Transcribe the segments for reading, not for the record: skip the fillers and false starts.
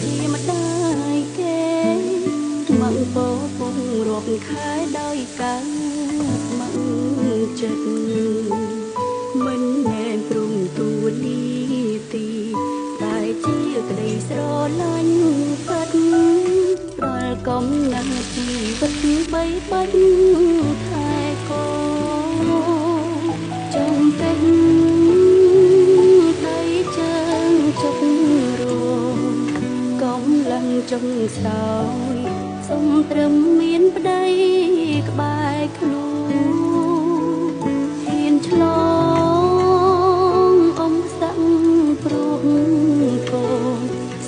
ជាម្ដាយគេមកពោពុងរាប់ខែដោយកើតមកចិត្តមិនមែនព្រមទូនីទីតែជាក្តីស្រឡាញ់ពិតប្រល់កំណត់ជីវិតបីបាច់ថែកូនចំពេញដៃជើងជុករងកំឡឹងចុងស្រោយសុំត្រឹមមានប្តីក្បែរខ្លួនហ៊ានឆ្លងអ៊ំសាក់ព្រោះកូន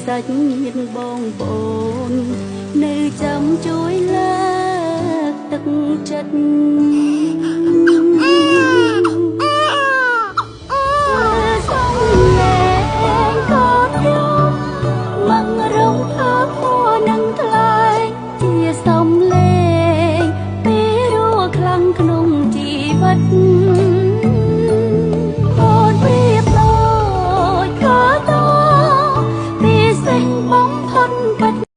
សាច់ញាតិបងប្អូននៅចាំជួយលើកទឹកចិត្តក្នុង